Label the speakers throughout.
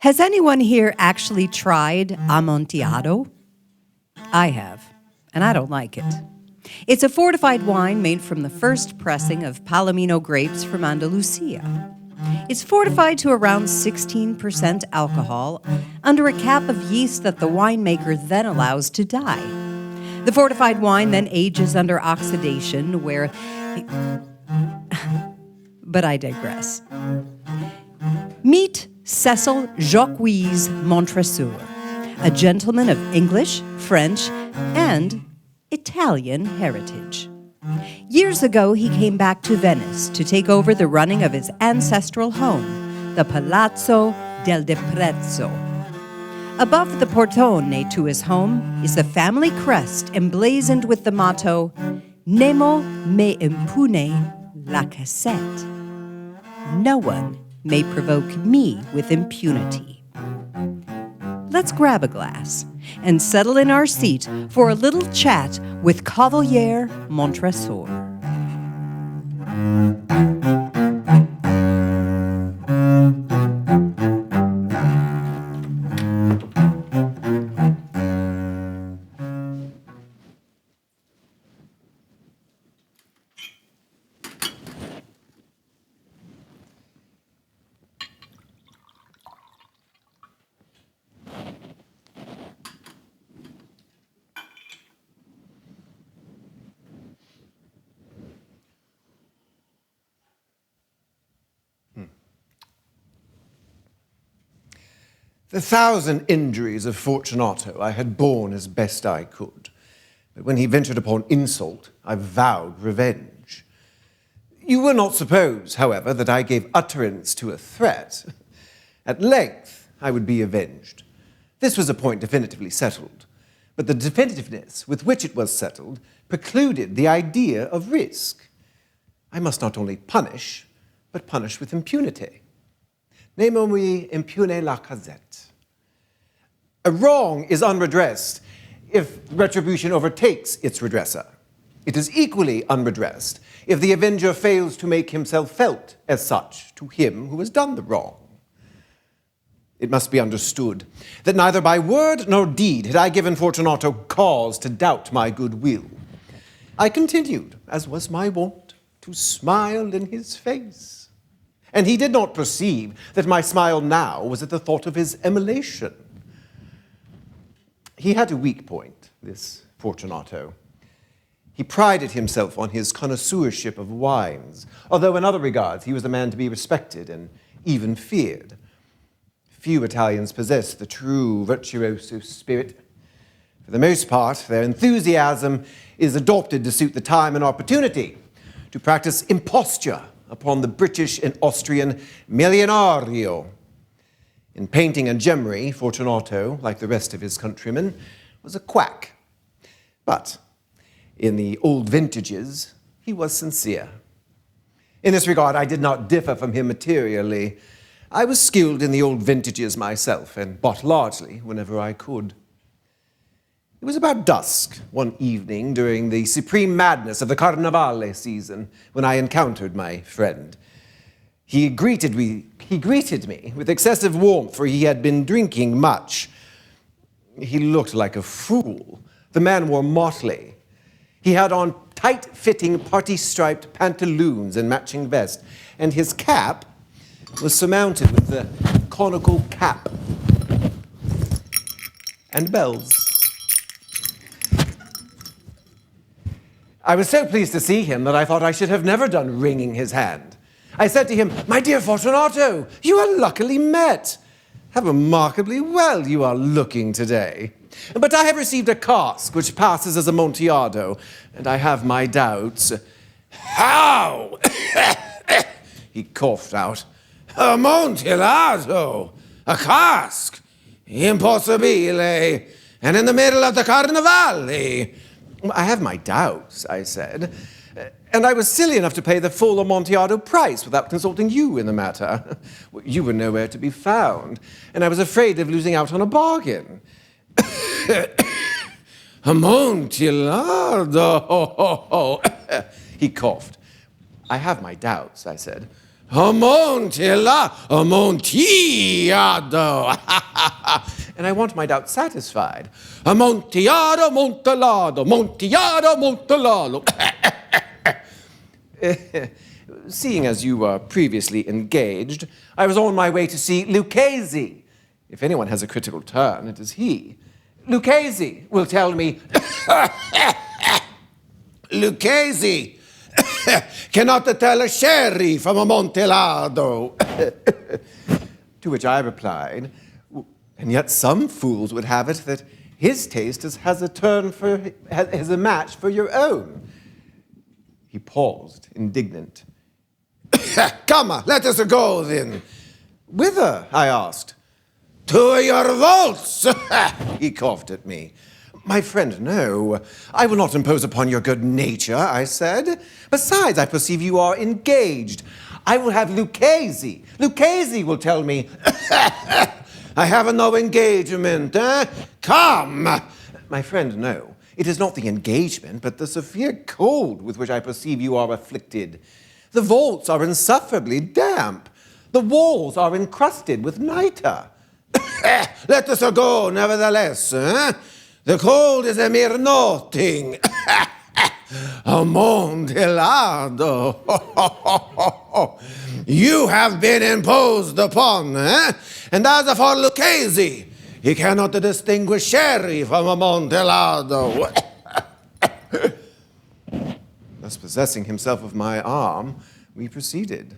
Speaker 1: Has anyone here actually tried Amontillado? I have, and I don't like it. It's a fortified wine made from the first pressing of Palomino grapes from Andalusia. It's fortified to around 16% alcohol under a cap of yeast that the winemaker then allows to die. The fortified wine then ages under oxidation where... But I digress. Meet Cecil Jacques Montresor, a gentleman of English, French, and Italian heritage. Years ago, he came back to Venice to take over the running of his ancestral home, the Palazzo del Deprezzo. Above the portone to his home is the family crest emblazoned with the motto, Nemo me impune lacesset. No one may provoke me with impunity. Let's grab a glass and settle in our seat for a little chat with Cavalier Montresor.
Speaker 2: The 1,000 injuries of Fortunato I had borne as best I could, but when he ventured upon insult, I vowed revenge. You will not suppose, however, that I gave utterance to a threat. At length, I would be avenged. This was a point definitively settled, but the definitiveness with which it was settled precluded the idea of risk. I must not only punish, but punish with impunity. Nemo me impune lacesset. A wrong is unredressed if retribution overtakes its redresser. It is equally unredressed if the avenger fails to make himself felt as such to him who has done the wrong. It must be understood that neither by word nor deed had I given Fortunato cause to doubt my goodwill. I continued, as was my wont, to smile in his face. And he did not perceive that my smile now was at the thought of his immolation. He had a weak point, this Fortunato. He prided himself on his connoisseurship of wines, although in other regards he was a man to be respected and even feared. Few Italians possess the true virtuoso spirit. For the most part, their enthusiasm is adopted to suit the time and opportunity, to practice imposture upon the British and Austrian millionario. In painting and gemmery, Fortunato, like the rest of his countrymen, was a quack. But in the old vintages, he was sincere. In this regard, I did not differ from him materially. I was skilled in the old vintages myself, and bought largely whenever I could. It was about dusk one evening during the supreme madness of the Carnevale season when I encountered my friend. He greeted me with excessive warmth, for he had been drinking much. He looked like a fool. The man wore motley. He had on tight-fitting, party-striped pantaloons and matching vest, and his cap was surmounted with the conical cap and bells. I was so pleased to see him that I thought I should have never done wringing his hand. I said to him, "My dear Fortunato, you are luckily met. How remarkably well you are looking today. But I have received a cask which passes as Amontillado, and I have my doubts." "How?" he coughed out. "Amontillado? A cask? Impossibile! And in the middle of the Carnevale?" "I have my doubts," I said, "and I was silly enough to pay the full Amontillado price without consulting you in the matter. You were nowhere to be found, and I was afraid of losing out on a bargain." "Amontillado!" he coughed. "I have my doubts," I said,
Speaker 3: Amontillado.
Speaker 2: And I want my doubt satisfied.
Speaker 3: Amontillado, Amontillado, Amontillado, Amontillado.
Speaker 2: Seeing as you were previously engaged, I was on my way to see Lucchese. If anyone has a critical turn, it is he. Lucchese will tell me.
Speaker 3: Lucchese cannot tell a sherry from Amontillado.
Speaker 2: To which I replied, and yet some fools would have it that his taste has a match for your own. He paused, indignant.
Speaker 3: Come, let us go then.
Speaker 2: Whither? I asked.
Speaker 3: To your vaults.
Speaker 2: He coughed at me. My friend, no. I will not impose upon your good nature, I said. Besides, I perceive you are engaged. I will have Lucchese. Lucchese will tell me.
Speaker 3: I have no engagement. Come.
Speaker 2: My friend, no. It is not the engagement, but the severe cold with which I perceive you are afflicted. The vaults are insufferably damp. The walls are encrusted with nitre.
Speaker 3: Let us go, nevertheless. The cold is a mere nothing. Amontillado. You have been imposed upon, And as for Lucchese, he cannot distinguish sherry from Amontillado.
Speaker 2: Thus possessing himself of my arm, we proceeded.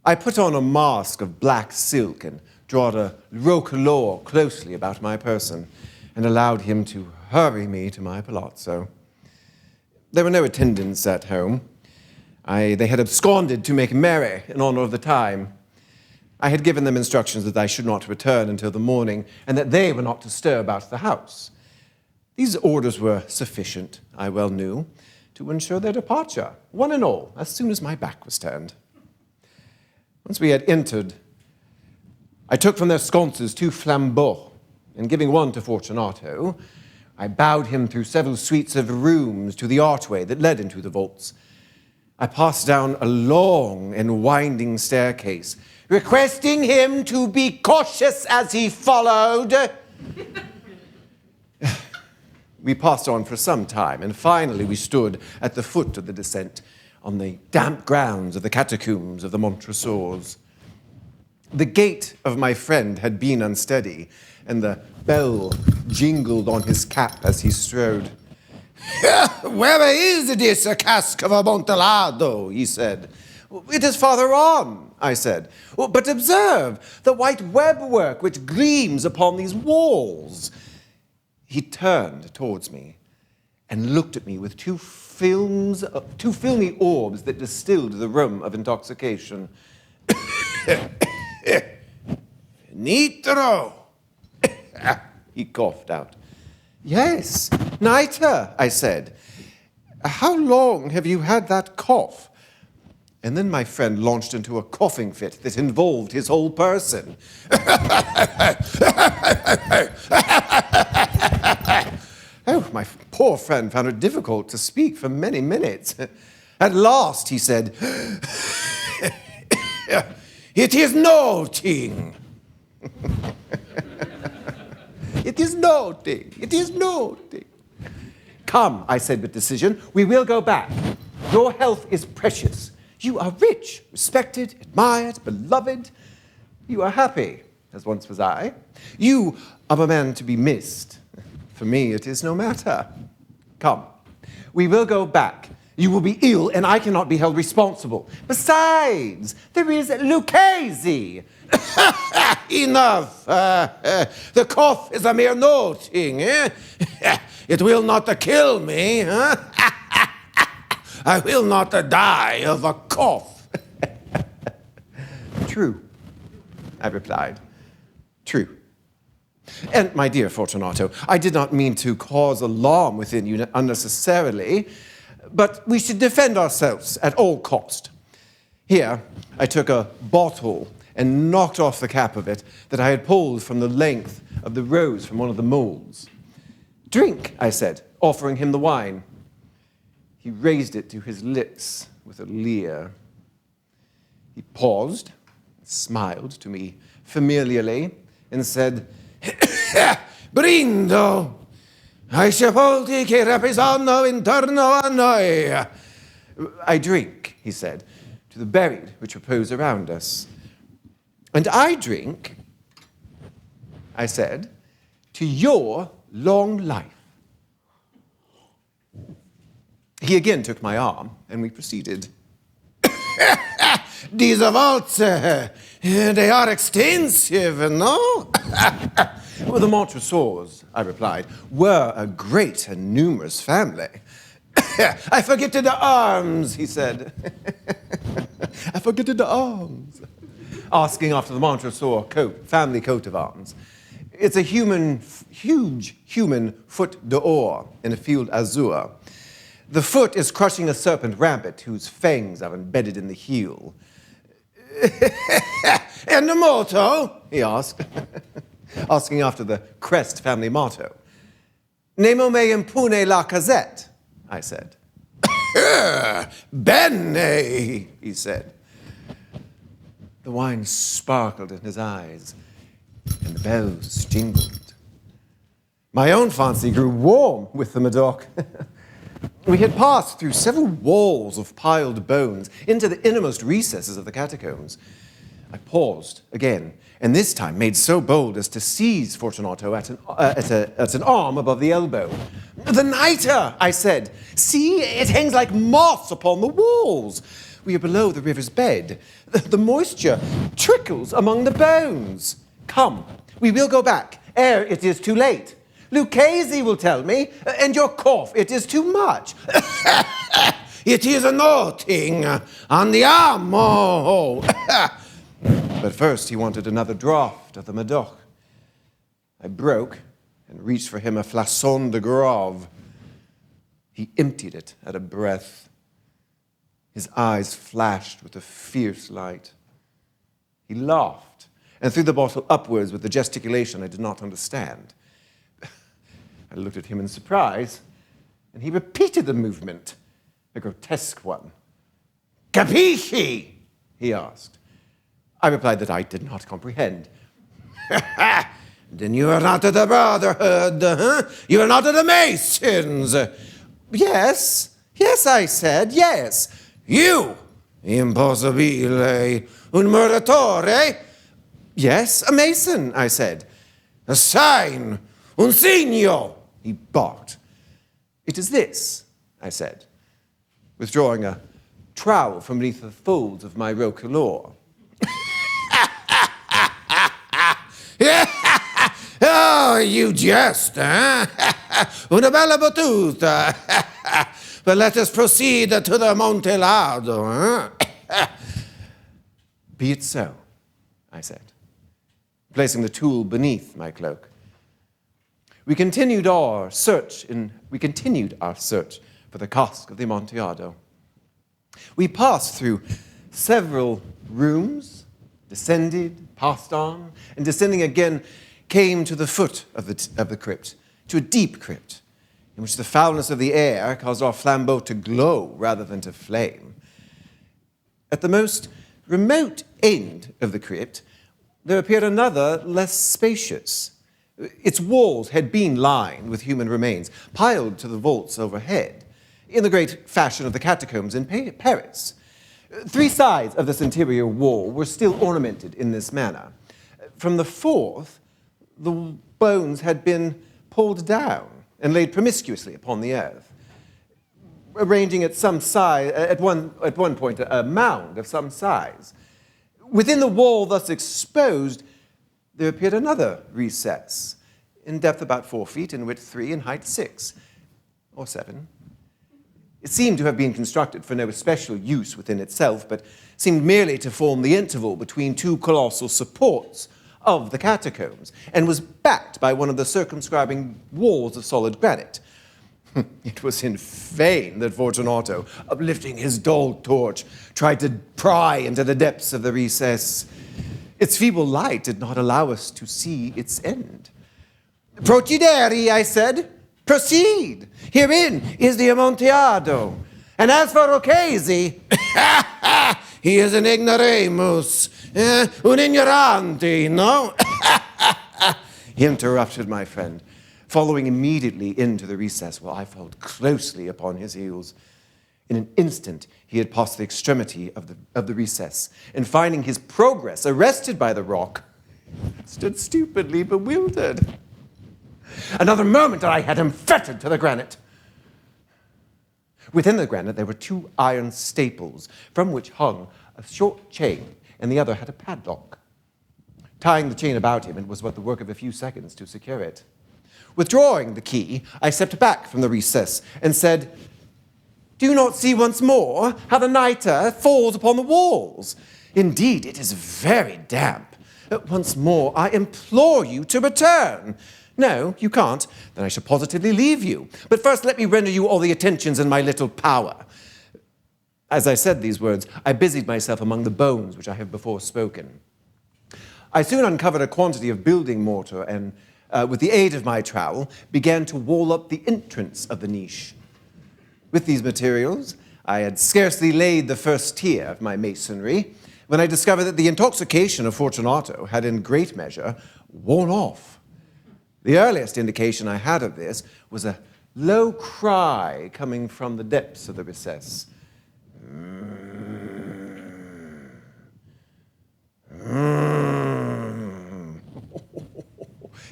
Speaker 2: I put on a mask of black silk and drawed a roquelaure closely about my person, and allowed him to hurry me to my palazzo. There were no attendants at home. They had absconded to make merry in honor of the time. I had given them instructions that I should not return until the morning, and that they were not to stir about the house. These orders were sufficient, I well knew, to ensure their departure, one and all, as soon as my back was turned. Once we had entered, I took from their sconces 2 flambeaux, and giving one to Fortunato, I bowed him through several suites of rooms to the archway that led into the vaults. I passed down a long and winding staircase, requesting him to be cautious as he followed. We passed on for some time, and finally we stood at the foot of the descent on the damp grounds of the catacombs of the Montresors. The gait of my friend had been unsteady, and the bell jingled on his cap as he strode.
Speaker 3: Where is this Cask of Amontillado? He said.
Speaker 2: It is farther on, I said. But observe the white webwork which gleams upon these walls. He turned towards me and looked at me with two filmy orbs that distilled the rum of intoxication.
Speaker 3: Nitro!
Speaker 2: He coughed out. Yes, nitre, I said. How long have you had that cough? And then my friend launched into a coughing fit that involved his whole person. Oh, my poor friend found it difficult to speak for many minutes. At last, he said,
Speaker 3: It is nothing.
Speaker 2: It is nothing. It is nothing. Come, I said with decision, we will go back. Your health is precious. You are rich, respected, admired, beloved. You are happy, as once was I. You are a man to be missed. For me, it is no matter. Come, we will go back. You will be ill, and I cannot be held responsible. Besides, there is Lucchese.
Speaker 3: Enough. The cough is a mere nothing. It will not kill me. I will not die of a cough.
Speaker 2: True, I replied. True. And, my dear Fortunato, I did not mean to cause alarm within you unnecessarily, but we should defend ourselves at all cost. Here, I took a bottle and knocked off the cap of it that I had pulled from the length of the rose from one of the molds. Drink, I said, offering him the wine. He raised it to his lips with a leer. He paused, smiled to me familiarly, and said,
Speaker 3: Brindo, ai sepolti che reposano intorno a noi.
Speaker 2: I drink, he said, to the buried which repose around us. And I drink, I said, to your long life. He again took my arm, and we proceeded.
Speaker 3: These vaults, they are extensive, no?
Speaker 2: Well, the Montresors, I replied, were a great and numerous family.
Speaker 3: I forgetted the arms, he said.
Speaker 2: I forgetted the arms. Asking after the Montresor family coat of arms. It's a huge human foot d'or in a field azure. The foot is crushing a serpent rampant whose fangs are embedded in the heel.
Speaker 3: And the motto?
Speaker 2: He asked, asking after the Crest family motto. Nemo me impune la casette, I said.
Speaker 3: Bene,
Speaker 2: he said. The wine sparkled in his eyes, and the bells jingled. My own fancy grew warm with the Medoc. We had passed through several walls of piled bones into the innermost recesses of the catacombs. I paused again, and this time made so bold as to seize Fortunato at an arm above the elbow. The nitre, I said. See, it hangs like moss upon the walls. We are below the river's bed. The moisture trickles among the bones. Come, we will go back, ere it is too late. Lucchese will tell me, and your cough, it is too much.
Speaker 3: It is nothing. Andiamo.
Speaker 2: But first he wanted another draught of the Medoc. I broke and reached for him a flasson de grave. He emptied it at a breath. His eyes flashed with a fierce light. He laughed and threw the bottle upwards with a gesticulation I did not understand. I looked at him in surprise, and he repeated the movement, a grotesque one.
Speaker 3: Capisci?
Speaker 2: He asked. I replied that I did not comprehend.
Speaker 3: Then you are not of the Brotherhood, huh? You are not of the Masons.
Speaker 2: Yes, I said, yes.
Speaker 3: You, impossibile, un muratore?
Speaker 2: Yes, a mason, I said.
Speaker 3: A sign, un segno.
Speaker 2: He barked. It is this, I said, withdrawing a trowel from beneath the folds of my roquelaure.
Speaker 3: Oh, you jest, huh? Una bella battuta. But let us proceed to the Amontillado, huh?
Speaker 2: Be it so, I said, placing the tool beneath my cloak. We continued our search for the Cask of Amontillado. We passed through several rooms, descended, passed on, and descending again, came to the foot of the crypt, to a deep crypt, in which the foulness of the air caused our flambeau to glow rather than to flame. At the most remote end of the crypt, there appeared another, less spacious. Its walls had been lined with human remains, piled to the vaults overhead, in the great fashion of the catacombs in Paris. 3 sides of this interior wall were still ornamented in this manner. From the fourth, the bones had been pulled down and laid promiscuously upon the earth, arranging at one point a mound of some size. Within the wall thus exposed, there appeared another recess, in depth about 4 feet, in width 3, in height 6 or 7. It seemed to have been constructed for no special use within itself, but seemed merely to form the interval between 2 colossal supports of the catacombs, and was backed by one of the circumscribing walls of solid granite. It was in vain that Fortunato, uplifting his dull torch, tried to pry into the depths of the recess. Its feeble light did not allow us to see its end. Procedere, I said. Proceed. Herein is the Amontillado. And as for Lucchese,
Speaker 3: He is an ignoramus, un ignorante, no?
Speaker 2: He interrupted my friend, following immediately into the recess while I followed closely upon his heels. In an instant, he had passed the extremity of the recess, and finding his progress arrested by the rock, stood stupidly bewildered. Another moment and I had him fettered to the granite. Within the granite there were 2 iron staples, from which hung a short chain, and the other had a padlock. Tying the chain about him, it was but the work of a few seconds to secure it. Withdrawing the key, I stepped back from the recess and said, "Do you not see once more how the nitre falls upon the walls? Indeed, it is very damp. Once more, I implore you to return." "No, you can't. Then I shall positively leave you. But first let me render you all the attentions in my little power." As I said these words, I busied myself among the bones which I have before spoken. I soon uncovered a quantity of building mortar and, with the aid of my trowel, began to wall up the entrance of the niche. With these materials, I had scarcely laid the first tier of my masonry when I discovered that the intoxication of Fortunato had in great measure worn off. The earliest indication I had of this was a low cry coming from the depths of the recess.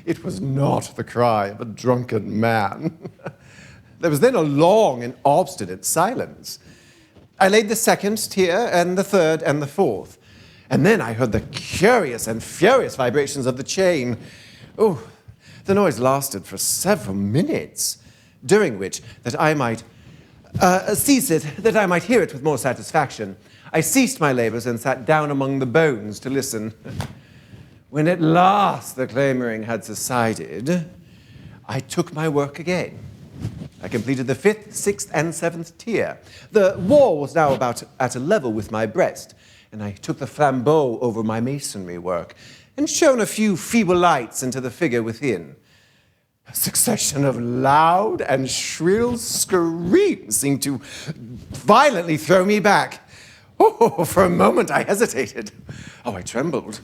Speaker 2: It was not the cry of a drunken man. There was then a long and obstinate silence. I laid the second tier, and the third, and the fourth. And then I heard the curious and furious vibrations of the chain. Oh, the noise lasted for several minutes, during which, that I might hear it with more satisfaction, I ceased my labors and sat down among the bones to listen. When at last the clamoring had subsided, I took my work again. I completed the 5th, 6th, and 7th tier. The wall was now about at a level with my breast, and I took the flambeau over my masonry work and shone a few feeble lights into the figure within. A succession of loud and shrill screams seemed to violently throw me back. Oh, for a moment I hesitated. Oh, I trembled.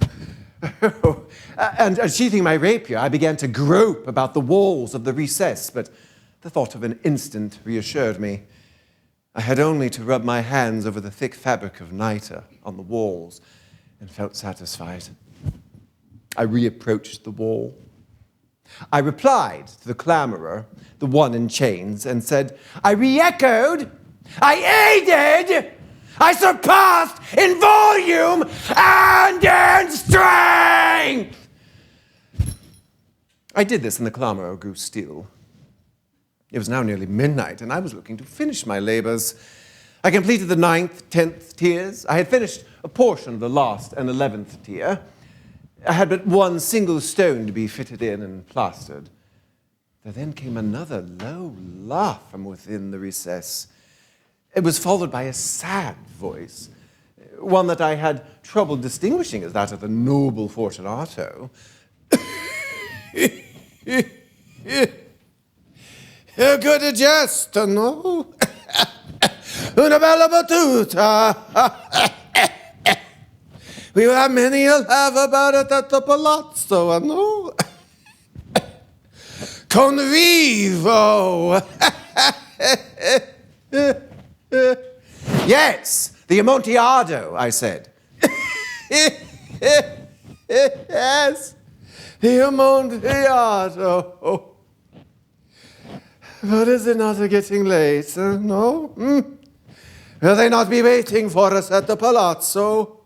Speaker 2: And sheathing my rapier, I began to grope about the walls of the recess, but the thought of an instant reassured me. I had only to rub my hands over the thick fabric of nitre on the walls and felt satisfied. I reapproached the wall. I replied to the clamorer, the one in chains, and said, "I re-echoed, I aided, I surpassed in volume and in strength." I did this, and the clamorer grew still. It was now nearly midnight, and I was looking to finish my labors. I completed the 9th, 10th tiers. I had finished a portion of the last and 11th tier. I had but one single stone to be fitted in and plastered. There then came another low laugh from within the recess. It was followed by a sad voice, one that I had trouble distinguishing as that of the noble Fortunato.
Speaker 3: Good jest, no? Una bella battuta. We will have many a laugh about it at the palazzo, no? Convivo.
Speaker 2: Yes, the Amontillado, I said.
Speaker 3: Yes, the Amontillado. But is it not getting late, no? Will they not be waiting for us at the palazzo?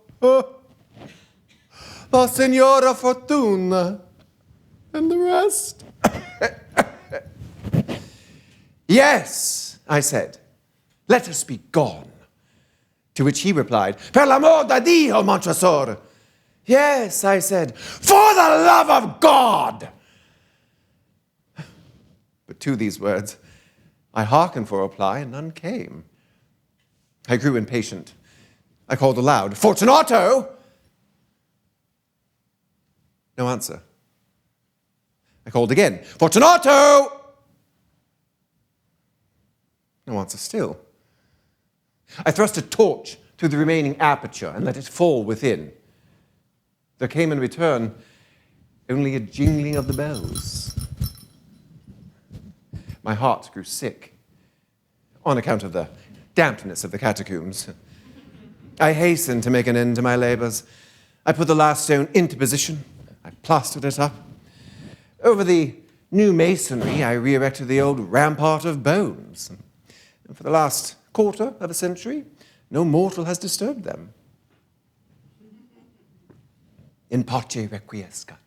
Speaker 3: La Signora Fortuna and the rest?
Speaker 2: Yes, I said. Let us be gone. To which he replied, "Per l'amor di Dio, Montresor." Yes, I said, "for the love of God." But to these words, I hearkened for a reply, and none came. I grew impatient. I called aloud, "Fortunato!" No answer. I called again, "Fortunato!" No answer still. I thrust a torch through the remaining aperture and let it fall within. There came in return only a jingling of the bells. My heart grew sick on account of the dampness of the catacombs. I hastened to make an end to my labors. I put the last stone into position. I plastered it up. Over the new masonry, I re-erected the old rampart of bones. And for the last quarter of a century, no mortal has disturbed them. In pace requiescat.